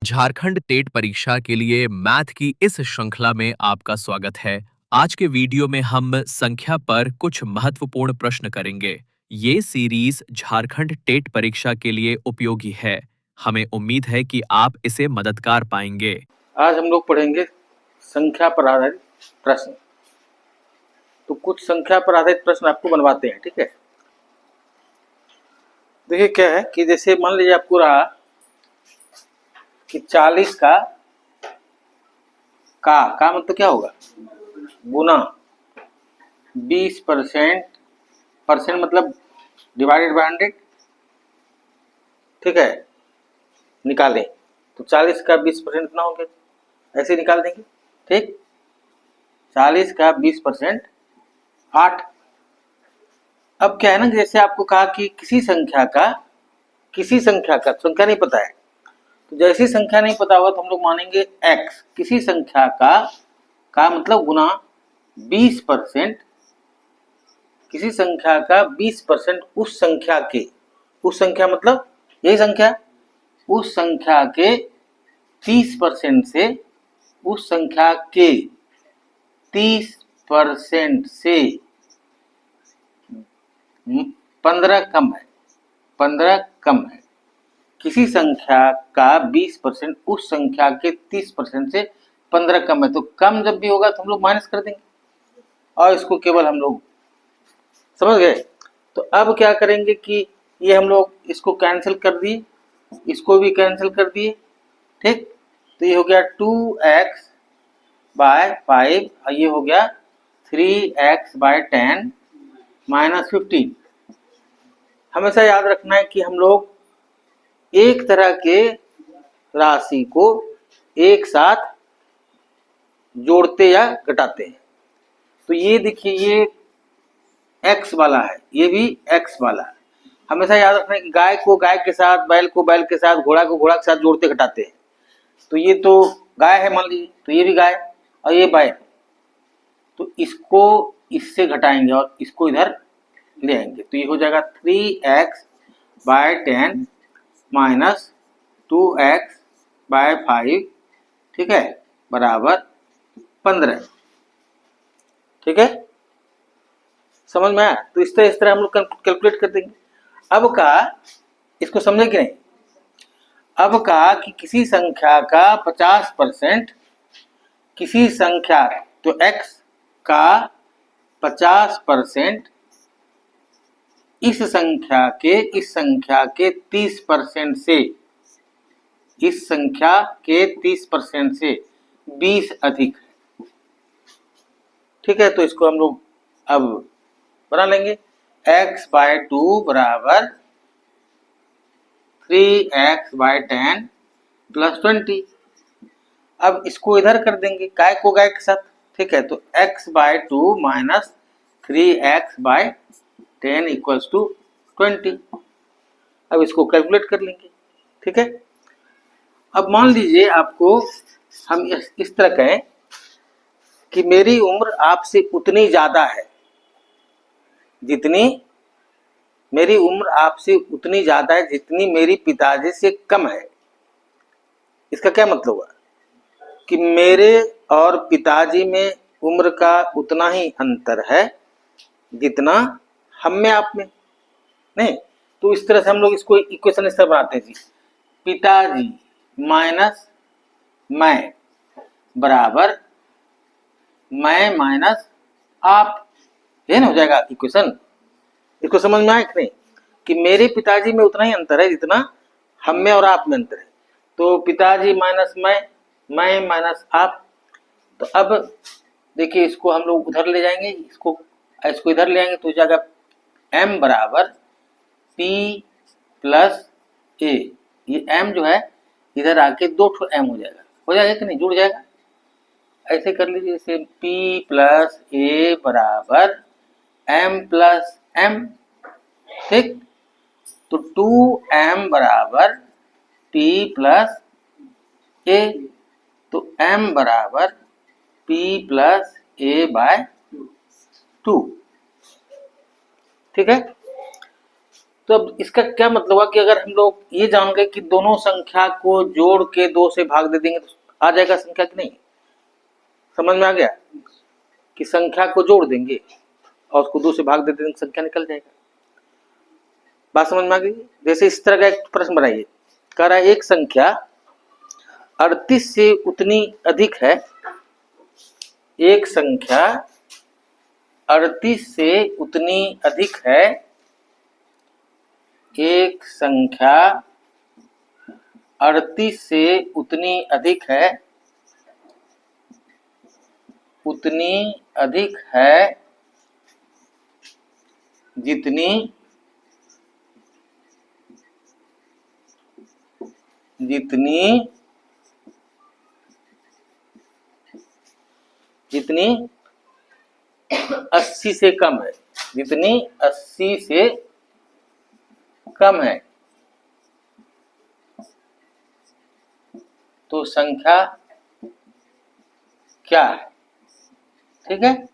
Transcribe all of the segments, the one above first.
Jharkhand TET परीक्षा के लिए मैथ की इस श्रृंखला में आपका स्वागत है। आज के वीडियो में हम संख्या पर कुछ महत्वपूर्ण प्रश्न करेंगे। ये सीरीज झारखंड टेट परीक्षा के लिए उपयोगी है। हमें उम्मीद है कि आप इसे मददगार पाएंगे। आज हम लोग पढ़ेंगे संख्या पर आधारित प्रश्न। तो कुछ संख्या पर आधारित प्रश्न आपको बनवाते हैं, ठीक है। देखिए क्या है कि जैसे मान लीजिए आपको रहा कि 40 का मतलब क्या होगा, गुना 20%, परसेंट मतलब डिवाइडेड बाय 100, ठीक है, निकालें। तो 40 का 20% कितना हो गया, ऐसे निकाल देंगे, ठीक। 40 का 20% 8। अब क्या है ना, जैसे आपको कहा कि किसी संख्या का संख्या नहीं पता है, तो जैसी संख्या नहीं पता होगा तो हम लोग मानेंगे x। किसी संख्या का मतलब गुना 20%, किसी संख्या का 20% उस संख्या मतलब यही संख्या, उस संख्या के 30% से, उस संख्या के 30% से 15 कम है, 15 कम है। किसी संख्या का 20% उस संख्या के 30% से 15 कम है। तो कम जब भी होगा तो हम लोग माइनस कर देंगे और इसको केवल हम लोग समझ गए। तो अब क्या करेंगे कि ये हम लोग इसको कैंसिल कर दिए, इसको भी कैंसिल कर दिए, ठीक। तो ये हो गया 2x बाय 5 और ये हो गया 3x बाय 10 माइनस 15। हमेशा याद रखना है कि हम लोग एक तरह के राशि को एक साथ जोड़ते या घटाते हैं। तो ये देखिए, ये x वाला है, ये भी x वाला है। हमेशा याद रखना है कि गाय को गाय के साथ, बैल को बैल के साथ, घोड़ा को घोड़ा के साथ जोड़ते घटाते हैं। तो ये तो गाय है मान लीजिए, तो ये भी गाय और ये बैल, तो इसको इससे घटाएंगे और इसको इधर ले आएंगे। तो ये हो जाएगा 3x by 10 minus 2x bye 5, ठीक है, बराबर 15, ठीक है, समझ में आया। तो इस तरह हम लोग कैलकुलेट कर देंगे। अब का इसको समझे कि नहीं, अब का कि किसी संख्या का 50%, किसी संख्या, तो x का 50% इस संख्या के 30% से, इस संख्या के 30% से 20 अधिक है, ठीक है। तो इसको हम लोग अब बना लेंगे। x बाय 2 बराबर 3x बाय 10 प्लस 20। अब इसको इधर कर देंगे, गाय को गाय के साथ, ठीक है। तो x by 2 minus 3x by 10 equals to 20। अब इसको कैलकुलेट कर लेंगे, ठीक है। अब मान लीजिए आपको हम इस तरह कहें कि मेरी उम्र आपसे उतनी ज्यादा है, जितनी मेरी उम्र आपसे उतनी ज्यादा है जितनी मेरी पिताजी से कम है। इसका क्या मतलब हुआ कि मेरे और पिताजी में उम्र का उतना ही अंतर है जितना हम में आप में, नहीं। तो इस तरह से हम लोग इसको इक्वेशन इस तरह बनाते हैं जी, पिताजी माइनस मैं बराबर मैं माइनस आप, ये ना हो जाएगा इक्वेशन। इसको समझ में आया कि नहीं, कि मेरे पिताजी में उतना ही अंतर है जितना हम में और आप में अंतर है। तो पिताजी माइनस मैं माइनस आप। तो अब देखिए, इसको हम लोग उधर ले जाएंगे, इसको इधर ले आएंगे तो हो जाएगा m बराबर p प्लस a। ये m जो है इधर आके 2 m हो जाएगा कि नहीं, जुड़ जाएगा। ऐसे कर लीजिए, जैसे p प्लस a बराबर m प्लस m, ठीक। तो 2m बराबर p प्लस a, तो m बराबर p प्लस a बाय 2, ठीक है। तो अब इसका क्या मतलब हुआ कि अगर हम लोग ये जान गए कि दोनों संख्या को जोड़ के 2 से भाग दे देंगे तो आ जाएगा संख्या कि नहीं? समझ में आ गया कि संख्या को जोड़ देंगे और उसको 2 से भाग दे देंगे, संख्या निकल जाएगा। बात समझ में आ गई? जैसे इस तरह का एक प्रश्न बनाइए, कह रहा है एक संख्या 38 से उतनी अधिक है, एक संख्या 38 से उतनी अधिक है, एक संख्या 38 से उतनी अधिक है, उतनी अधिक है जितनी जितनी जितनी 80 से कम है, जितनी 80 से कम है, तो संख्या क्या है? ठीक है,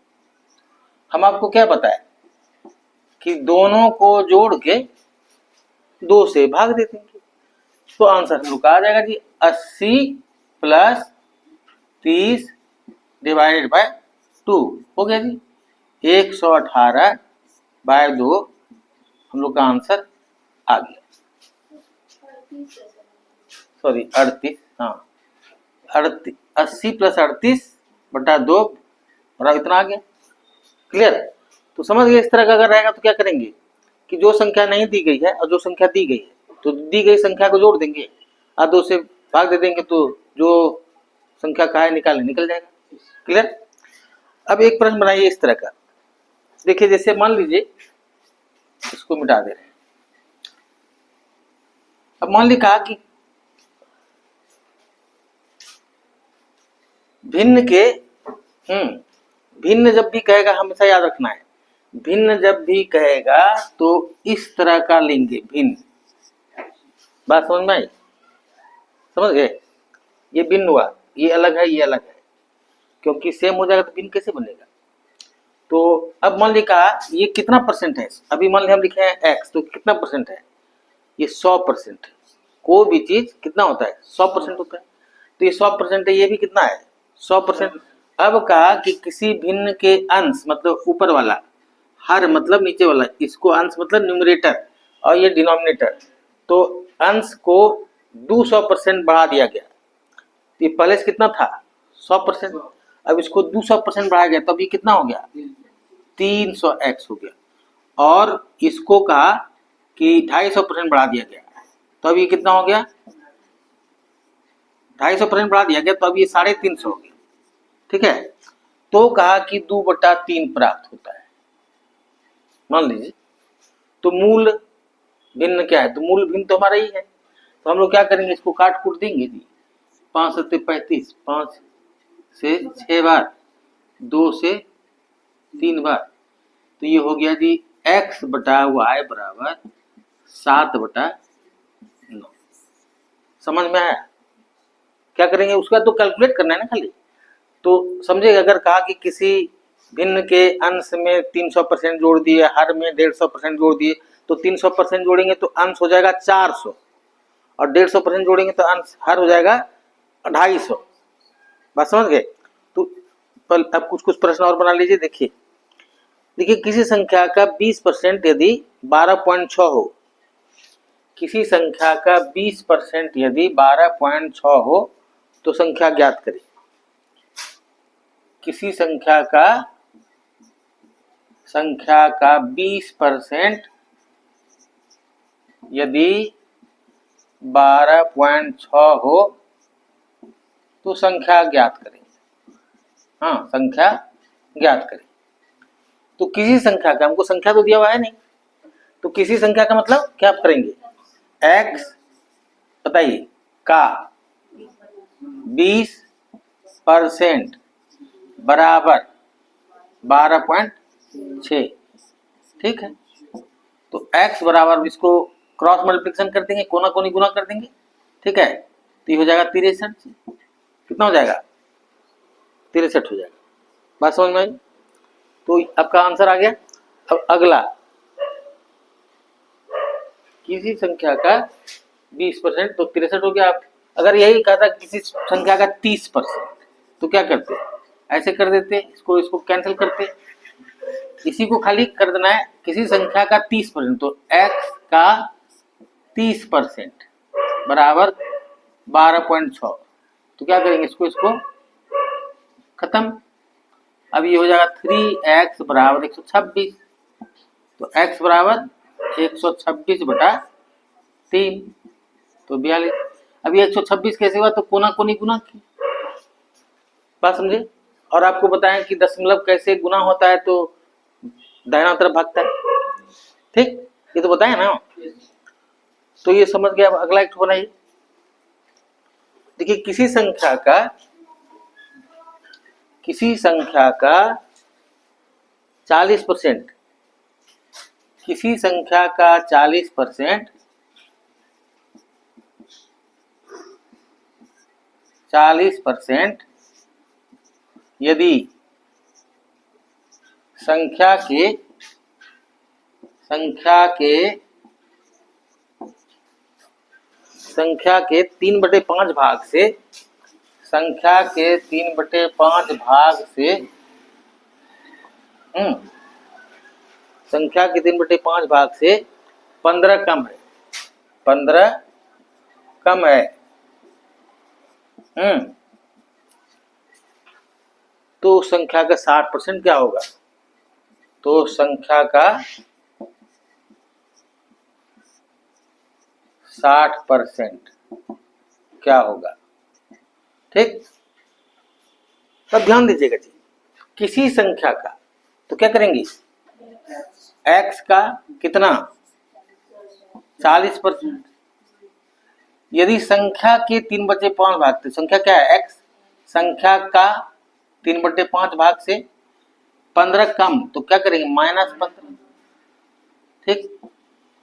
हम आपको क्या बताएं कि दोनों को जोड़ के 2 से भाग दे देंगे, तो आंसर हम लोग का आ जाएगा जी 80 प्लस 30 डिवाइडेड बाय 2 हो गया जी 118 बाय 2, हम लोग का आंसर आ गया। सॉरी 38, हाँ 38, 80 प्लस 38 बटा 2 और इतना आ गया। क्लियर? तो समझ गए? इस तरह का अगर रहेगा तो क्या करेंगे कि जो संख्या नहीं दी गई है और जो संख्या दी गई है तो दी गई संख्या को जोड़ देंगे और 2 से भाग दे देंगे, तो जो संख्या का है निकल जाएगा। क्लियर? अब एक प्रश्न बनाइए इस तरह का, देखिए जैसे मान लीजिए इसको मिटा दे रहे हैं। अब मान ली कहा कि भिन्न के भिन्न जब भी कहेगा हमेशा याद रखना है, भिन्न जब भी कहेगा तो इस तरह का लेंगे भिन्न। बात समझ में आई? समझ गए? ये भिन्न हुआ, ये अलग है, ये अलग है, क्योंकि सेम हो जाएगा तो भिन्न कैसे बनेगा? तो अब मान ली कहा ये कितना परसेंट है, अभी मान ली हम लिखे हैं x, तो कितना परसेंट है? ये 100% है। कोई भी चीज कितना होता है? 100% होता है, तो ये 100% है, ये भी कितना है? 100%। अब कहा कि किसी भिन्न के अंश मतलब ऊपर वाला, हर मतलब नीचे वाला, इसको अंश मतलब न्यूमरेटर और ये डिनोमिनेटर, तो अंश को 200% बढ़ा दिया गया। ये पहले से कितना था? 100%, अब इसको 200% बढ़ाया गया, तब ये कितना हो गया? 300x हो गया। और इसको कहा कि 250% बढ़ा दिया गया, तो अब ये कितना हो गया? 250% बढ़ा दिया गया, तो अब ये 350 हो गया। ठीक है, तो कहा कि 2/3 प्राप्त होता है, मान लीजिए। तो मूल भिन्न क्या है? तो मूल भिन्न तो हमारा ही है, तो हम लोग क्या करेंगे, इसको काट कूट देंगे जी। 5 × 35, 5 से 6 बार, 2 से 3 बार, तो ये हो गया जी x बटा y बराबर 7/9। समझ में आया? क्या करेंगे, उसका तो कैलकुलेट करना है ना खाली। तो समझे, अगर कहा कि किसी भिन्न के अंश में 300% जोड़ दिए, हर में 150% जोड़ दिए, तो 300% जोड़ेंगे तो अंश हो जाएगा 400, और 150% जोड़ेंगे तो अंश हर हो जाएगा 250। बात समझ गए? तो अब कुछ प्रश्न और बना लीजिए। देखिए किसी संख्या का 20% यदि 12.6 हो, किसी संख्या का 20% यदि 12.6 हो तो संख्या ज्ञात करें। किसी संख्या का 20% यदि 12.6 हो तो संख्या ज्ञात करें। हाँ, संख्या ज्ञात करें। तो किसी संख्या का, हमको संख्या तो दिया हुआ है नहीं, तो किसी संख्या का मतलब क्या करेंगे, x बताइए का 20% बराबर 12.6। ठीक है, तो x बराबर, इसको क्रॉस मल्टीप्लिकेशन कर देंगे, कोना कोनी गुना कर देंगे। ठीक है, तो ये हो जाएगा 63। कितना हो जाएगा? 63 हो जाएगा। बात समझ में आई? तो आपका आंसर आ गया। अब अगला, किसी संख्या का 20%, तो 63 हो गया। आप अगर यही कहा था किसी संख्या का 30%, तो क्या करते? ऐसे कर देते, इसको इसको कैंसिल करते। इसी को खाली कर देना है, किसी संख्या का 30%, तो x का 30% बराबर 12.6। तो क्या करेंगे, इसको इसको खत्म। अब ये हो जाएगा 3x बराबर 126। तो x बराबर 126 बटा 3, तो 42। अब ये 126 कैसे हुआ, तो कोना कोनी गुना की बात समझे। और आपको बताएं कि दशमलव कैसे गुना होता है, तो दाहिना तरफ भागता है। ठीक, ये तो बताया ना। तो ये समझ गया। अब अगला एक बनाइए। देखिए, किसी संख्या का 40%, किसी संख्या का 40%, 40% यदि संख्या के 3/5 भाग से, संख्या के 3/5 भाग से, संख्या के 3/5 भाग से 15 कम है, 15 कम है, तो उस संख्या का 60% क्या होगा? तो संख्या का 60% क्या होगा? ठीक, तब ध्यान दीजिएगा जी। किसी संख्या का, तो क्या करेंगे, x का कितना 40%, यदि संख्या के 3/5 भाग, तो संख्या क्या है x, संख्या का 3/5 भाग से 15 कम, तो क्या करेंगे -15। ठीक,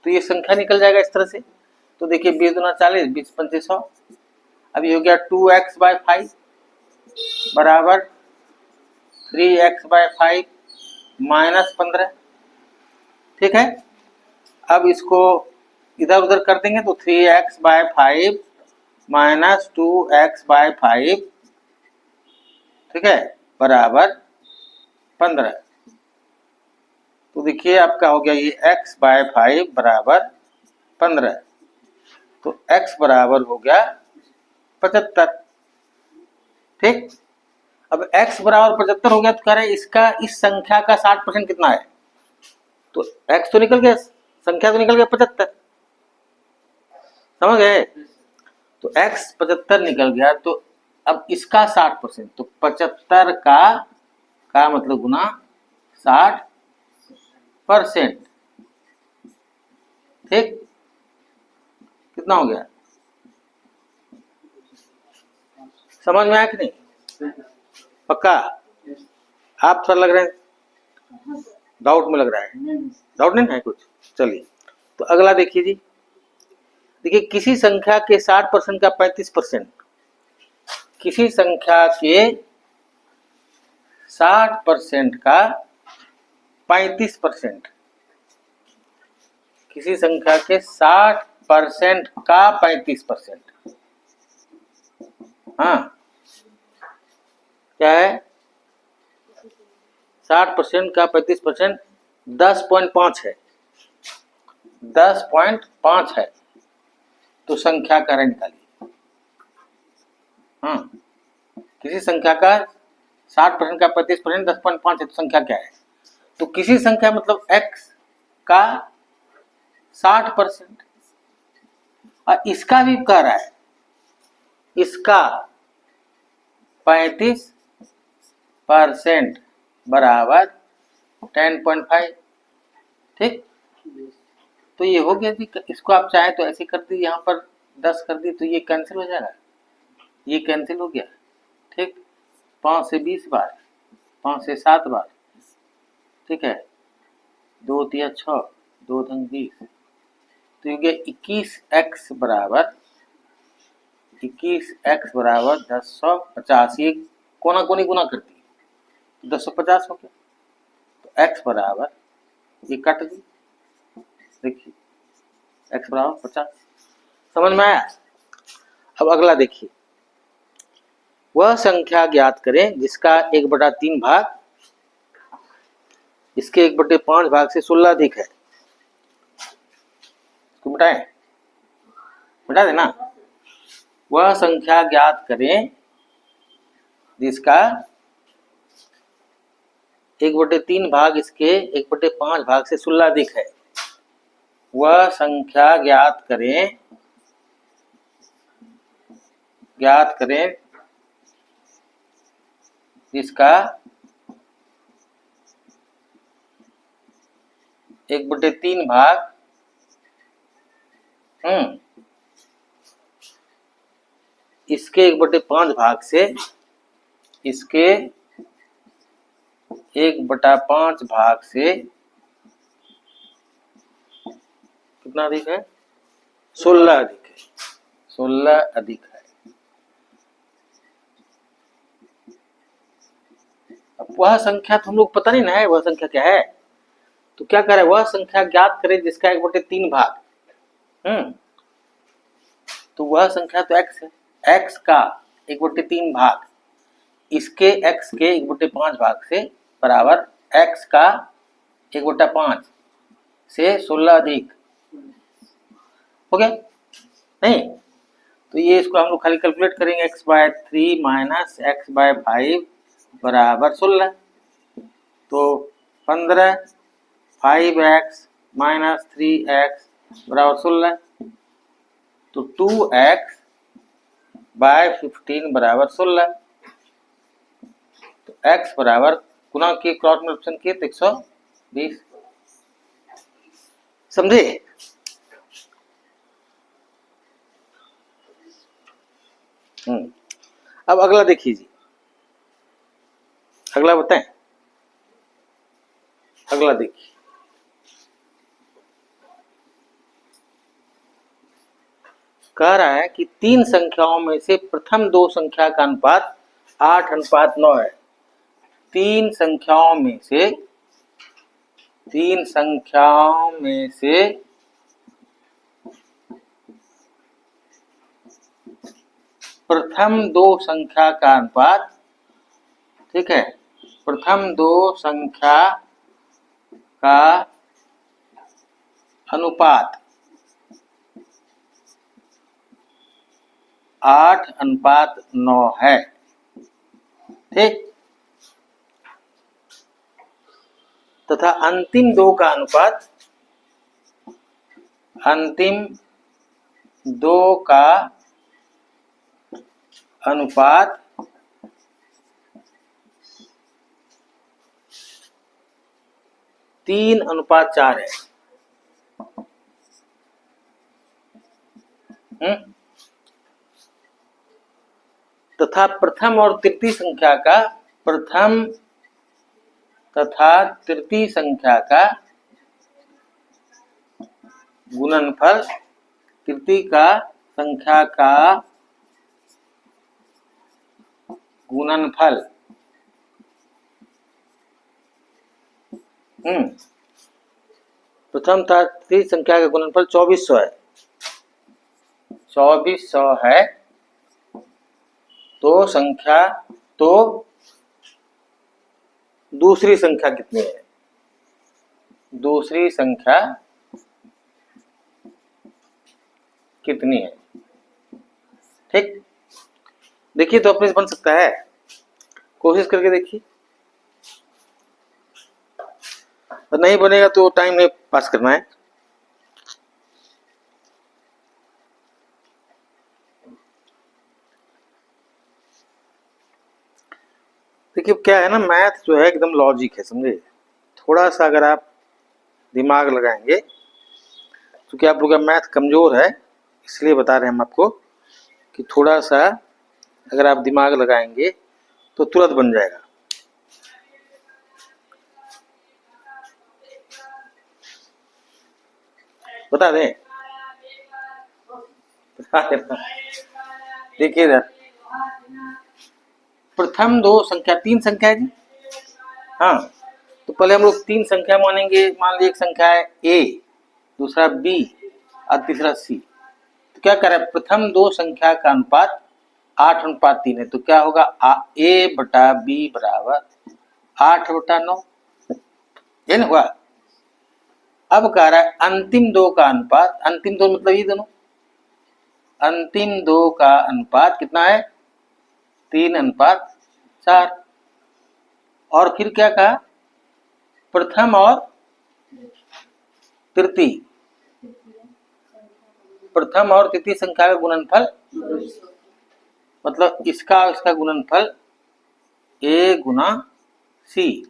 तो ये संख्या निकल जाएगा इस तरह से। तो देखिए 20 दूना 40, 20 पंचे 100। अब ये हो गया 2x/5 बराबर 3x/5 -15। ठीक है, अब इसको इधर उधर कर देंगे तो 3x/5 -2x/5, ठीक है, बराबर 15। तो देखिए आपका हो गया ये x/5 बराबर 15। तो x बराबर हो गया 75। ठीक, अब x बराबर 75 हो गया, तो कह रहे इसका, इस संख्या का 60% कितना है? तो x तो निकल गया, संख्या तो निकल गया 75, समझ गए। तो x 75 निकल गया, तो अब इसका 60%, तो 75 का मतलब गुना 60%। ठीक, कितना हो गया, समझ में आया कि नहीं? पक्का? आप सर लग रहे हैं डाउट में, लग रहा है डाउट नहीं है कुछ। चलिए, तो अगला देखिए जी। देखिए, किसी संख्या के 60% का 35%, किसी संख्या के 60% का 35%, किसी संख्या के 60% का 35%, हाँ क्या है, 60% का 35% 10.5 है, 10.5 है, तो संख्या का निकालिए। हाँ, किसी संख्या का 60% का 35% 10.5 है, तो संख्या क्या है? तो किसी संख्या मतलब x का 60%, और इसका भी कह रहा है, इसका 35% बराबर 10.5। ठीक, तो ये हो गया जी। इसको आप चाहे तो ऐसे कर दी, यहाँ पर 10 कर दी, तो ये कैंसिल हो जाएगा, ये कैंसिल हो गया। ठीक, 5 से 20 बार, 5 से 7 बार, ठीक है, 2 तिया 6, 2 ढंग 20, तो ये गया 21x बराबर 1050। ये कोना कोनी गुना करती है, तो 1050 हो गया। तो x बराबर, ये कट दी, देखिए x बराबर 50। समझ में आया? अब अगला देखिए, वह संख्या ज्ञात करें जिसका 1/3 भाग इसके 1/5 भाग से 16 अधिक है। इसको बताएं, बता देना। वह संख्या ज्ञात करें जिसका 1/3 भाग इसके 1/5 भाग से 16 अधिक है। वह संख्या ज्ञात करें जिसका 1/3 भाग इसके 1/5 भाग से इसके 1/5 भाग से कितना अधिक है? 16 अधिक है। 16 अधिक है। अब वह संख्या तो हम लोग पता नहीं ना है वह संख्या क्या है, तो क्या करे, वह संख्या ज्ञात करे जिसका 1/3 भाग तो वह संख्या तो x है। x का 1/3 भाग इसके x के 1/5 भाग से बराबर x का 1/5 से 16 अधिक हो गया नहीं? तो ये इसको हम लोग खाली कैलकुलेट करेंगे, x/3 माइनस x/5 बराबर 16। तो 15 5x माइनस 3x बराबर 16। तो 2x/15 बराबर 16। तो x बराबर गुना के क्रॉस मल्टीप्लिकेशन किए तो 120। समझे? अब अगला देखिए जी, अगला बताएं। अगला देखिए, कह रहा है कि 3 संख्याओं में से प्रथम 2 संख्या का अनुपात 8:9 है। 3 संख्याओं में से प्रथम 2 संख्या का अनुपात, ठीक है, प्रथम 2 संख्या का अनुपात 8:9 है। ठीक, तथा अंतिम 2 का अनुपात 3:4 है। तथा प्रथम और तृतीय संख्या का गुणनफल, तृतीय का संख्या का गुणनफल प्रथम था तृतीय संख्या का गुणनफल 2400 है। 2400 है। तो दूसरी संख्या कितनी है? दूसरी संख्या कितनी है? ठीक, देखिए तो अपने से बन सकता है, कोशिश करके देखिए। तो नहीं बनेगा तो टाइम नहीं पास करना है। देखिए क्या है ना, मैथ जो है एकदम लॉजिक है, समझे? थोड़ा सा अगर आप दिमाग लगाएंगे, क्योंकि आप लोग का मैथ कमजोर है इसलिए बता रहे हैं हम आपको कि थोड़ा सा अगर आप दिमाग लगाएंगे तो तुरंत बन जाएगा। बता दें, देखिए इधर प्रथम 2 संख्या, 3 संख्या है जी। हाँ, तो पहले हम लोग 3 संख्या मानेंगे। मान लीजिए एक संख्या है a, दूसरा b और तीसरा सी। तो क्या करें, प्रथम दो संख्या का अनुपात 8:3 है, तो क्या होगा a बटा b बराबर 8/9, ये ना हुआ। अब कह रहा है अंतिम दो का अनुपात, अंतिम दो मतलब ये दोनों, अंतिम दो का अनुपात कितना है 3:4। और फिर क्या कहा, प्रथम और तृतीय, प्रथम और तृतीय संख्या का गुणनफल, मतलब इसका और इसका गुणनफल a गुना c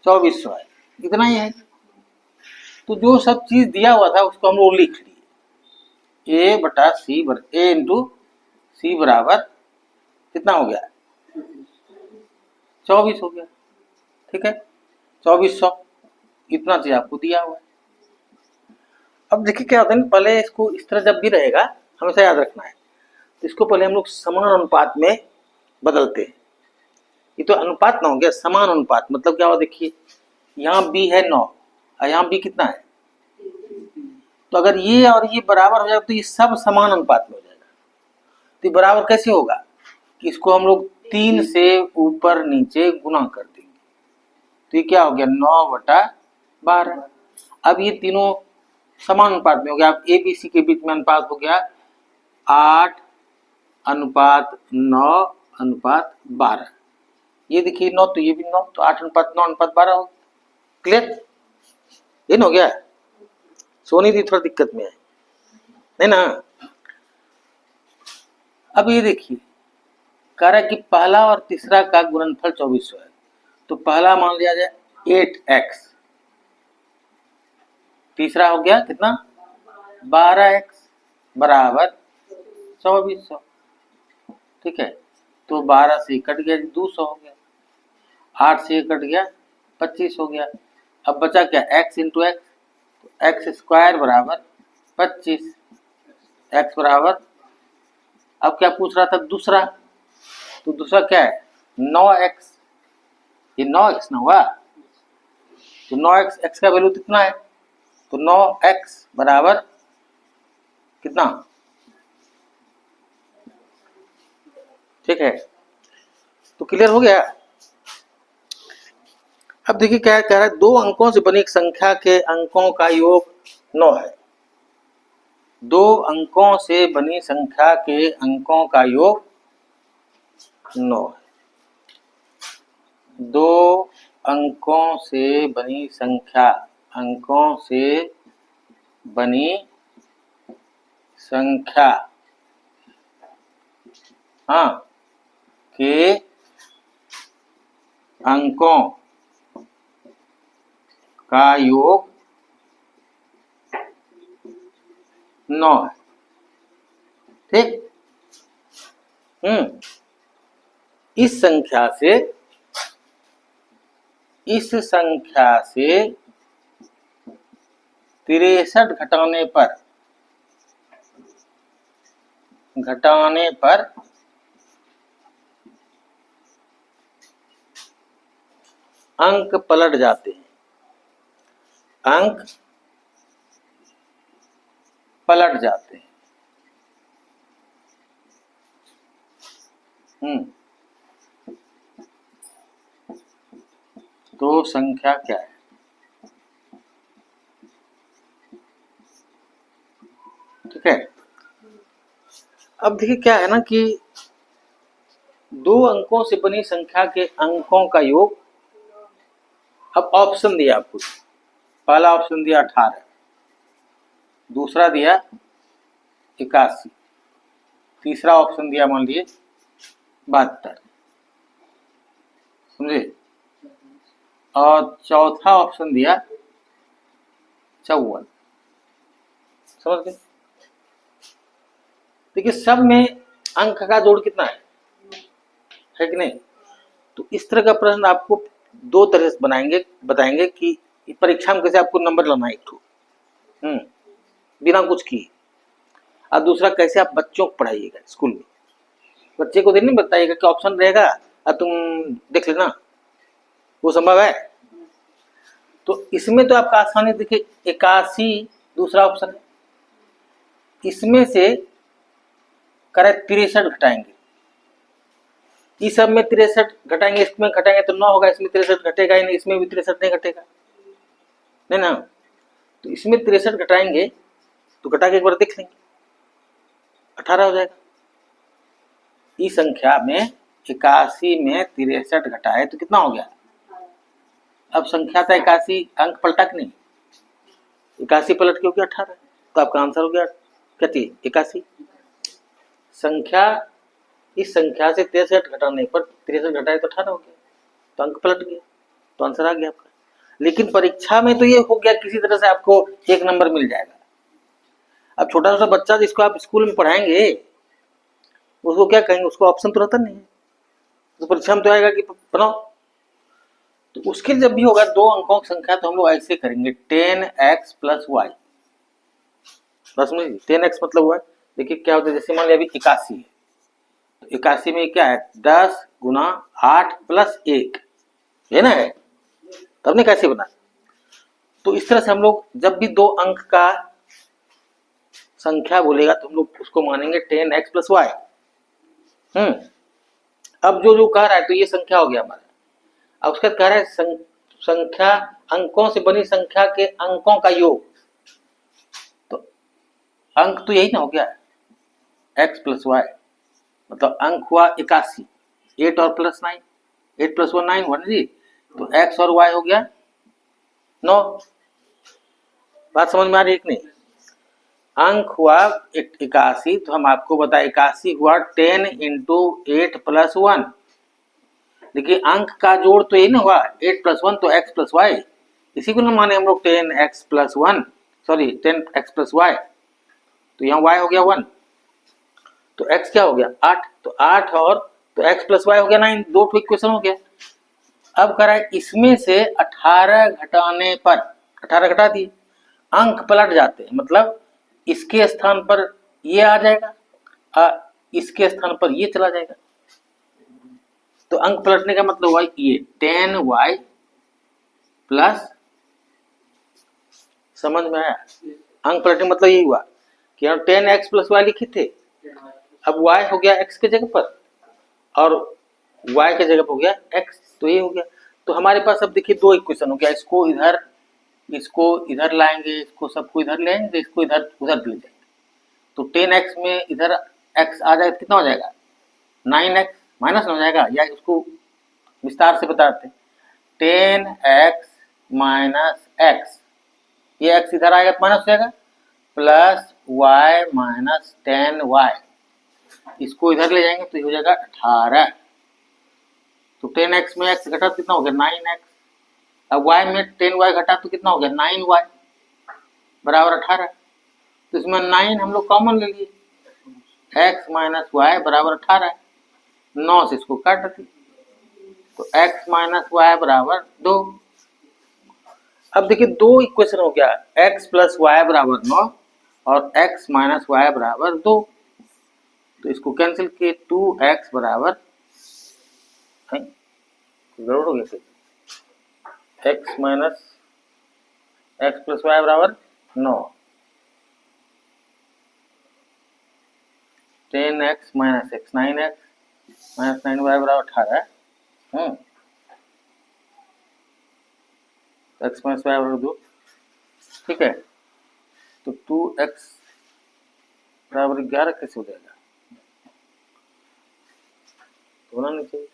2400 है, इतना ही है। तो जो सब चीज दिया हुआ था उसको हम लोग लिख लिए, a बटा सी a इंटू सी बराबर कितना हो गया 24 हो गया, ठीक है 2400, इतना चीज आपको दिया हुआ है। अब देखिए क्या होता है, पहले इसको इस तरह जब भी रहेगा हमेशा याद रखना है, तो इसको पहले हम लोग समान अनुपात में बदलते हैं। ये तो अनुपात ना हो गया, समान अनुपात मतलब क्या हुआ, देखिए यहाँ b है 9 और यहाँ b कितना है, तो अगर ये और ये बराबर हो जाएगा तो ये सब समान अनुपात में हो जाएगा। तो बराबर कैसे होगा कि इसको हम लोग 3 से ऊपर नीचे गुना कर देंगे, तो ये क्या हो गया 9/12। अब ये तीनों समान अनुपात में हो गया, अब ए बी सी के बीच में अनुपात हो गया 8:9:12। ये देखिए 9 तो ये भी 9, तो 8:9:12 हो, क्लियर, ये हो गया। सोनी दी थोड़ा दिक्कत में है ना। अब ये देखिए कह रहा है कि पहला और तीसरा का गुणनफल 2400 है, तो पहला मान लिया जाए 8x, तीसरा हो गया कितना 12x बराबर 2400, ठीक है। तो 12 से कट गया 200 हो गया, 8 से कट गया 25 हो गया। अब बचा क्या x इंटू एक्स, तो एक्स स्क्वायर बराबर 25, x बराबर, अब क्या पूछ रहा था दूसरा, तो दूसरा क्या है 9x, ये 9x ना हुआ, तो 9x, x का वैल्यू कितना है, तो 9x बराबर कितना, ठीक है। तो क्लियर हो गया। अब देखिए क्या कह रहा है, दो अंकों से बनी एक संख्या के अंकों का योग 9 है, दो अंकों से बनी संख्या के अंकों का योग 9 है, दो अंकों से बनी संख्या, अंकों से बनी संख्या हाँ के अंकों का योग 9 है, ठीक। इस संख्या से 63 घटाने पर अंक पलट जाते हैं, अंक पलट जाते हैं। तो संख्या क्या है, ठीक है। अब देखिए क्या है ना कि दो अंकों से बनी संख्या के अंकों का योग, अब ऑप्शन दिया आपको, पहला ऑप्शन दिया 18, दूसरा दिया 81, तीसरा ऑप्शन दिया मान लीजिए 72, समझे, और चौथा ऑप्शन दिया 54, समझ गए। देखिए सब में अंक का जोड़ कितना है कि नहीं। तो इस तरह का प्रश्न आपको दो तरह से बताएंगे कि परीक्षा में कैसे आपको नंबर लाना है, एक ठो बिना कुछ किए, और दूसरा कैसे आप बच्चों को पढ़ाइएगा स्कूल में, बच्चे को नहीं बताइएगा कि ऑप्शन रहेगा और तुम देख लेना, वो संभव है। तो इसमें तो आपका आसानी देखिए 81 दूसरा ऑप्शन है, इसमें से करेक्ट 63 घटाएंगे, इस सब में 63 घटाएंगे, इसमें घटाएंगे तो 9 होगा, इसमें 63 घटेगा ही नहीं, इसमें भी 63 नहीं घटेगा, नहीं ना। तो इसमें 63 घटाएंगे तो घटा के एक बार देख लेंगे, 18 हो जाएगा। इस संख्या में 81 में 63 घटाए तो कितना हो गया? अब संख्या था 81, अंक पलटा कि नहीं? 81 पलट के हो गया 18, तो आपका आंसर हो गया कितनी? 81। संख्या, इस संख्या से 63 घटाने पर 63 घटाए तो 18 हो गया, तो अंक पलट गया, तो आंसर आ गया आपका। लेकिन परीक्षा में तो ये हो गया किसी तरह से आपको 1 नंबर मिल जाएगा। अब छोटा सा बच्चा जिसको आप स्कूल में पढ़ाएंगे उसको क्या कहेंगे? उसको ऑप्शन तो रहता नहीं है, तो परीक्षा में तो आएगा कि बनाओ। तो उसके लिए जब भी होगा 2 अंकों की संख्या तो हम लोग ऐसे करेंगे 10x प्लस वाई। बस में 10x मतलब हुआ, देखिए क्या होता है, जैसे मान लिया अभी 81 है, तो 81 में क्या है? 10 गुना 8 प्लस 1 है ना, है तब ने कैसे बना। तो इस तरह से हम लोग जब भी 2 अंक का संख्या बोलेगा तो हम लोग उसको मानेंगे 10x प्लस वाई। अब जो कह रहा है तो ये संख्या हो गया हमारा। अब उसके बाद कह रहा है संख्या, अंकों से बनी संख्या के अंकों का योग, तो अंक तो यही ना हो गया, x प्लस वाई, मतलब अंक हुआ 81, 8 और प्लस 9, 8 प्लस 1 9 हुआ ना जी, तो x और y हो गया 9। बात समझ में आ रही है कि नहीं? अंक हुआ 81, तो हम आपको बताए 81 हुआ 10 इंटू 8 प्लस 1। देखिए अंक का जोड़ तो यही ना हुआ 8 प्लस 1, तो x प्लस वाई, इसी को ना माने हम लोग 10x plus 1, sorry 10x plus Y, तो यहाँ y हो गया 1, तो x क्या हो गया 8, तो 8 और तो x प्लस वाई हो गया 9, 2 इक्वेशन हो गया। अब कह रहा है इसमें से 18 घटाने पर, 18 घटा दिए, अंक पलट जाते हैं, मतलब इसके स्थान पर ये आ जाएगा, इसके स्थान पर ये चला जाएगा, तो अंक पलटने का मतलब हुआ ये 10y प्लस, समझ में आया? अंक पलटने मतलब यही हुआ कि हम 10x प्लस वाई लिखे थे, अब y हो गया x के जगह पर और y के जगह पर हो गया x, तो ये हो गया। तो हमारे पास अब देखिए 2 इक्वेशन हो गया, इसको इधर लाएंगे, इसको सबको इधर ले आएंगे, इसको इधर उधर ले जाएंगे, तो 10x में इधर x आ जाए कितना हो जाएगा? 9x माइनस हो जाएगा, या इसको विस्तार से बताते हैं 10x माइनस x, ये x इधर आएगा माइनस हो जाएगा, प्लस y माइनस 10y, इसको इधर ले जाएंगे तो ये हो जाएगा 18। तो 10x में x घटा तो कितना हो गया? 9x। अब y में 10y घटा तो कितना हो गया? 9y बराबर 18। तो इसमें 9 हम लोग कॉमन ले लिए, x माइनस वाई बराबर 18, 9 से इसको काट दी, तो x माइनस वाई बराबर 2। अब देखिए 2 इक्वेशन हो गया, x प्लस वाई बराबर 9 और x माइनस वाई बराबर 2, तो इसको कैंसिल किए, 2x बराबर गड़बड़ हो गया फिर, x minus x plus y बराबर 9, 10x minus x 9x minus 9y बराबर 18, x माइनस वाई बराबर 2, ठीक है। तो 2x बराबर 11 कैसे हो जाएगा? होना नहीं चाहिए,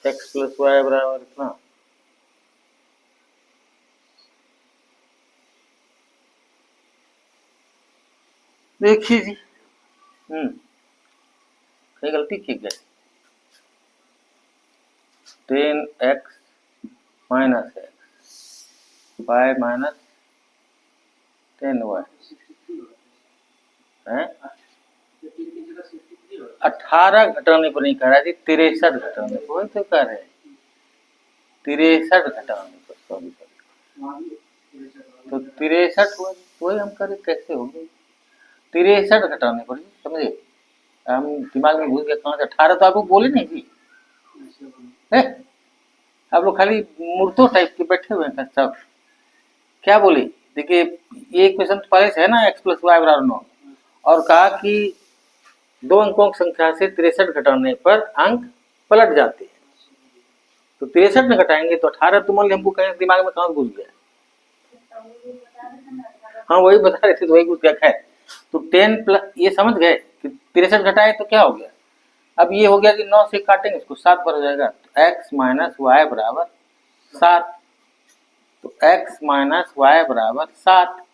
x प्लस वाई बराबर कितना? देखिए जी, कहीं गलती की क्या? 10x minus x Y minus 10y है, 18 घटाने पर नहीं कह रहा जी, 63 घटाने पर, वही तो कह रहे हैं 63 घटाने पर, सॉरी तो 63 हुआ, वही हम कह रहे कैसे होंगे 63 घटाने पर, समझे? हम दिमाग में घुस गया कहाँ से, 18 तो आपको बोले नहीं जी, है आप लोग खाली मूर्तो टाइप के बैठे हुए हैं सब, क्या बोले देखिए ये इक्वेशन तो पहले से है ना, एक्स प्लस वाई बराबर 9, और कहा कि दो अंकों की संख्या से 63 घटाने पर अंक पलट जाते हैं। तो 63 में घटाएंगे तो 18, तो मान ली हमको कहीं दिमाग में कहाँ घुस गया। हाँ वही बता रहे थे, तो वही घुस गया। खैर, तो 10 प्लस, ये समझ गए कि 63 घटाए तो क्या हो गया। अब ये हो गया कि 9 से काटेंगे इसको 7 पर हो जाएगा, तो x माइनस वाई बराबर 7। तो x माइनस वाई बराबर 7,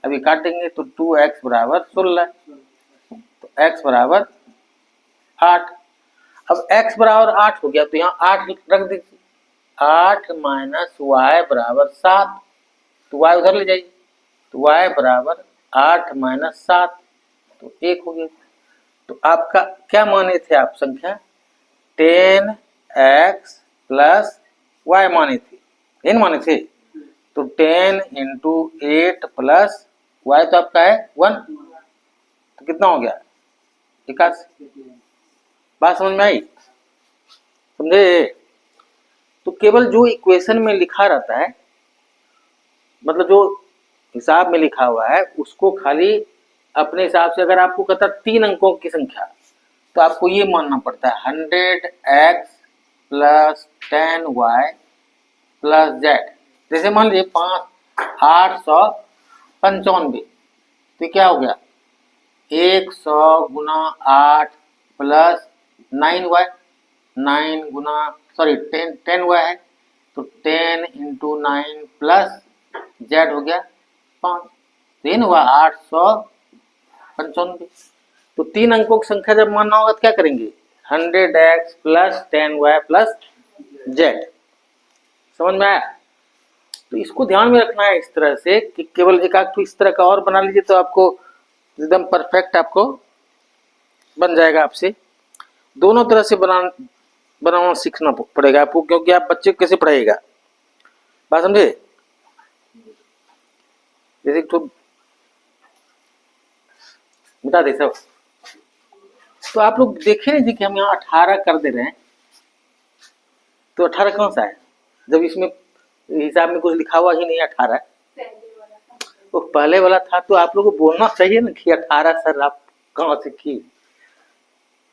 अभी काटेंगे तो 2x बराबर 16, तो x बराबर 8। अब x बराबर 8 हो गया तो यहाँ 8 रख दीजिए, 8 माइनस वाई बराबर 7, तो y उधर ले जाइए, तो y बराबर 8 माइनस 7, तो 1 हो गया। तो आपका क्या माने थे आप संख्या, 10x प्लस वाई माने थे, n माने थे। तो 10 इंटू 8 प्लस वाई तो आपका है 1, तो कितना हो गया 81। बात समझ में आई, समझे। तो केवल जो इक्वेशन में लिखा रहता है, मतलब जो हिसाब में लिखा हुआ है, उसको खाली अपने हिसाब से, अगर आपको कहता 3 अंकों की संख्या, तो आपको ये मानना पड़ता है 100x plus 10y plus Z. जैसे मान लीजिए 895, तो क्या हो गया 100 गुना 8 प्लस 9y, 9 गुना सॉरी 10y है, तो 10 इंटू 9 प्लस जेड हो गया 5, तो हुआ 895। तो 3 अंकों की संख्या जब मानना होगा तो क्या करेंगे, 100x plus 10y plus Z. समझ में आया। तो इसको ध्यान में रखना है इस तरह से कि केवल एक आध तो इस तरह का और बना लीजिए तो आपको एकदम परफेक्ट आपको बन जाएगा। आपसे दोनों तरह से बनाना सीखना पड़ेगा आपको, क्योंकि आप बच्चे को कैसे पढ़ाइएगा, बात समझे। जैसे तो बता दे सब, तो आप लोग देखे जी कि हम यहाँ 18 कर दे रहे हैं, तो 18 कौन सा है, जब इसमें हिसाब में कुछ लिखा हुआ ही नहीं 18। वो पहले वाला था, तो आप लोग को बोलना चाहिए ना कि 18 सर आप कहाँ से की,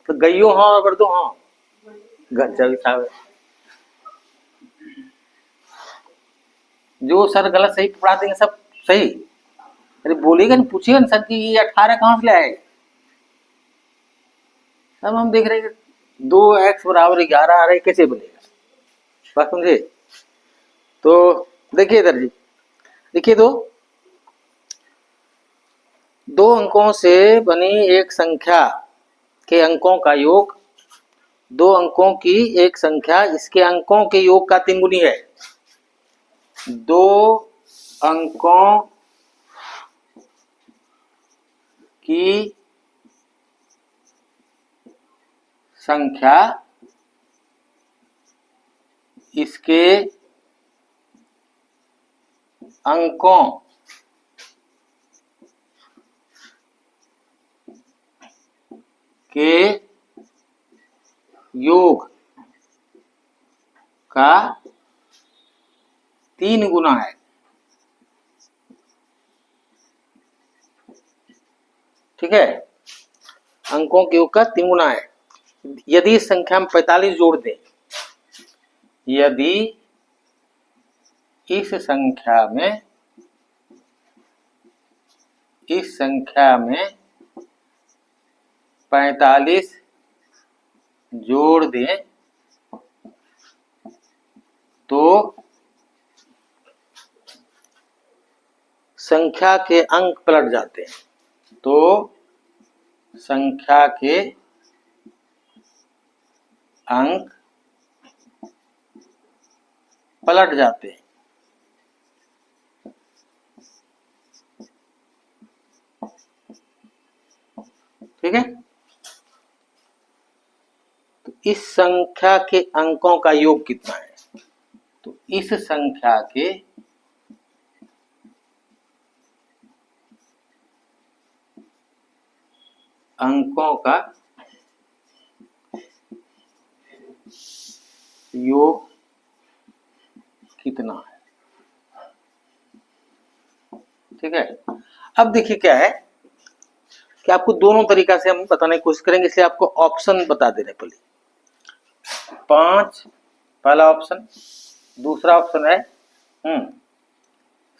तो गइयो हाँ और दो हाँ गजब साहब, जो सर गलत सही पढ़ा देंगे सब सही। अरे बोलेगा नहीं, पूछेगा ना सर कि ये 18 कहाँ से लाए। अब हम देख रहे हैं 2x बराबर 11 आ रहा है, कैसे बनेगा, बात समझे। तो देखिए इधर जी, देखिए दो अंकों से बनी एक संख्या के अंकों का योग, दो अंकों की एक संख्या इसके अंकों के योग का 3 गुनी है। दो अंकों की संख्या इसके अंकों के योग का 3 गुना है। ठीक है, अंकों के योग का 3 गुना है। यदि इस संख्या में 45 जोड़ दें, यदि इस संख्या में 45 जोड़ दें तो संख्या के अंक पलट जाते हैं, तो संख्या के अंक पलट जाते हैं। ठीक है, तो इस संख्या के अंकों का योग कितना है, तो इस संख्या के अंकों का योग कितना है। ठीक है। अब देखिए क्या है कि आपको दोनों तरीका से हम बताने की कोशिश करेंगे, इसलिए आपको ऑप्शन बता दे रहे पहले। 5 पहला ऑप्शन, दूसरा ऑप्शन है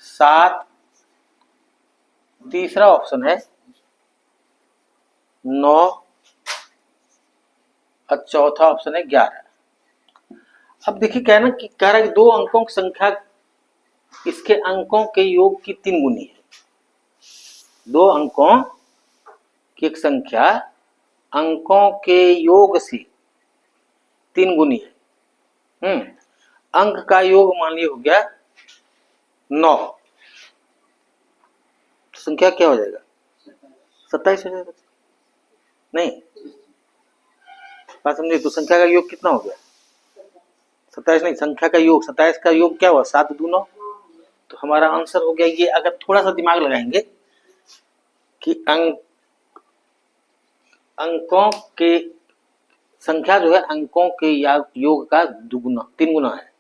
7, तीसरा ऑप्शन है 9 और चौथा ऑप्शन है 11। अब देखिए क्या है ना कि कह रहा है कि दो अंकों की संख्या इसके अंकों के योग की 3 गुनी है। दो अंकों की एक संख्या अंकों के योग से 3 गुनी है। अंक का योग मान लिया हो गया 9, तो संख्या क्या हो जाएगा? 27 हो जाएगा। नहीं, बात समझे? तो संख्या का योग कितना हो गया? 27 नहीं, संख्या का योग 27 का योग क्या हुआ? 7 दूना 9। तो हमारा आंसर हो गया ये। अगर थोड़ा सा दिमाग लगाएंगे कि अंकों के संख्या जो है अंकों के योग का दुगुना 3 गुना है,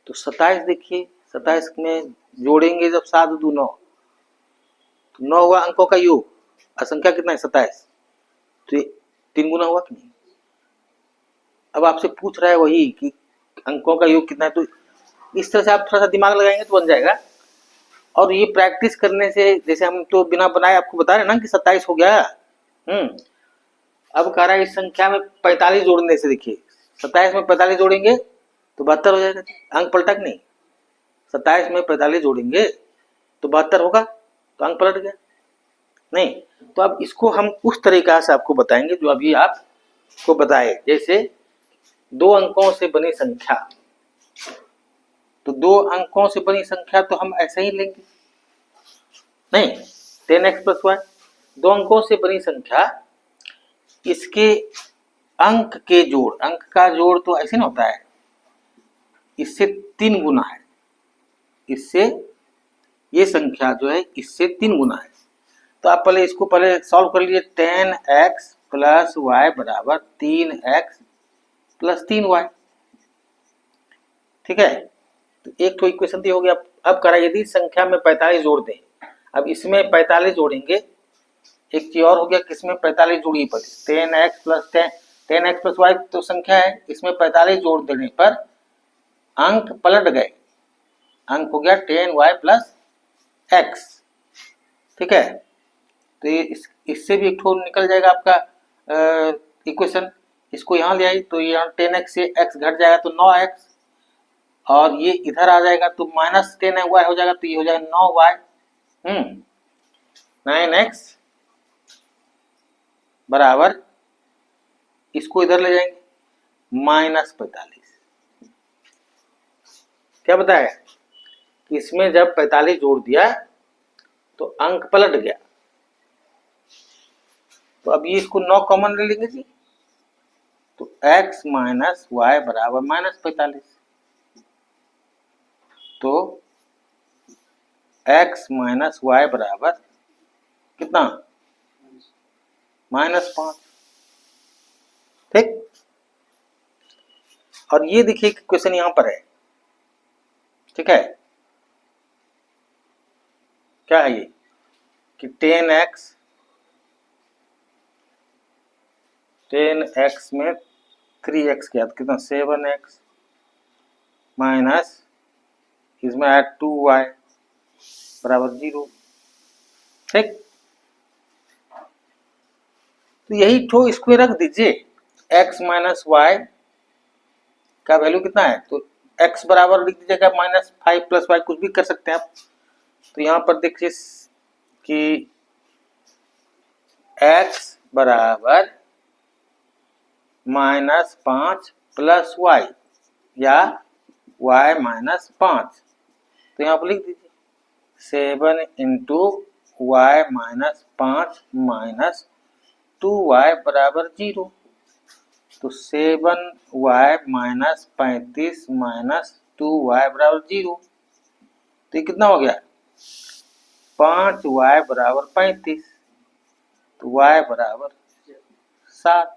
तो 27 देखिए, 27 में जोड़ेंगे जब 7 दू 9, तो 9 हुआ अंकों का योग और संख्या कितना है? 27, तो ये 3 गुना हुआ कि नहीं? अब आपसे पूछ रहा है वही कि अंकों का योग कितना है, तो इस तरह से आप थोड़ा सा दिमाग लगाएंगे तो बन जाएगा। और ये प्रैक्टिस करने से, जैसे हम तो बिना बनाए आपको बता रहे ना कि 27 हो गया। अब कह रहा है इस संख्या में 45 जोड़ने से, देखिए 27 में 45 जोड़ेंगे तो 72 हो जाएगा। अंक पलटा कि नहीं? 27 में 45 जोड़ेंगे तो 72 होगा, तो अंक पलट गया नहीं। तो अब इसको हम उस तरीका से आपको बताएंगे जो अभी आपको बताए। जैसे दो अंकों से बनी संख्या, तो दो अंकों से बनी संख्या तो हम ऐसे ही लेंगे नहीं, 10x + y। दो अंकों से बनी संख्या, इसके अंक के जोड़, अंक का जोड़ तो ऐसे नहीं होता है, इससे 3 गुना है। इससे ये संख्या जो है इससे 3 गुना है। तो आप पहले इसको पहले सॉल्व कर लीजिए। 10x + y बराबर 3x + 3y। ठीक है, तो एक तो इक्वेशन दी हो गया। अब करा यदि संख्या में 45 जोड़ दें, अब इसमें 45 जोड़ेंगे, एक चीज और हो गया कि इसमें 45 जोड़िए पर 10x + y तो संख्या है, इसमें 45 जोड़ देने पर अंक पलट गए, अंक हो गया 10y + x। ठीक है, तो ये इससे भी एक ठो निकल जाएगा आपका इक्वेशन। इसको यहाँ ले आई तो यहाँ 10x से x घट जाएगा तो 9x, और ये इधर आ जाएगा तो -10y हो जाएगा, तो ये हो जाएगा 9y। 9x बराबर, इसको इधर ले जाएंगे -45। क्या बताया कि इसमें जब 45 जोड़ दिया तो अंक पलट गया। तो अब ये इसको 9 कॉमन ले लेंगे जी, तो x - y बराबर -45। तो x - y बराबर कितना? -5। ठीक, और ये देखिए क्वेश्चन यहां पर है। ठीक है, क्या है ये कि 10x में 3x किया तो कितना? 7x माइनस इसमें ऐड 2y बराबर 0। ठीक, तो यही ठो इसको रख दीजिए। x - y का वैल्यू कितना है, तो x बराबर लिख दीजिएगा -5 + y, कुछ भी कर सकते हैं आप। तो यहाँ पर देखिए कि x बराबर -5 + y या y -5, तो यहाँ पर लिख दीजिए 7 × y - 5 - 2y बराबर 0। तो 7y - 35 - 2y बराबर 0। तो ये कितना हो गया? 5y बराबर 35, तो y बराबर 7।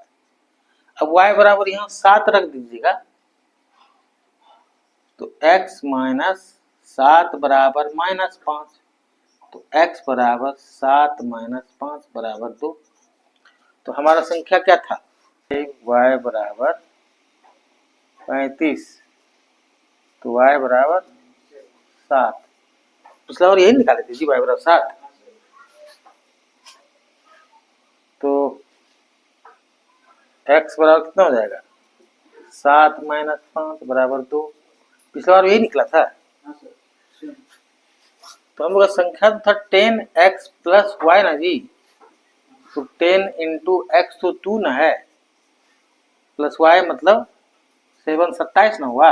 अब y बराबर यहाँ 7 रख दीजिएगा, तो x - 7 बराबर -5, तो x बराबर 7 माइनस 5 बराबर 2। तो हमारा संख्या क्या था? y बराबर 35, तो y बराबर 7। पिछला बार यही निकाले थे जी, y बराबर 7। तो x बराबर कितना हो जाएगा? 7 माइनस 5 बराबर 2। पिछला बार यही निकला था। तो हम लोग का संख्या था 10x प्लस वाई ना जी। तो 10 इंटू एक्स तो 2 ना है, प्लस वाई मतलब 7 27 ना हुआ।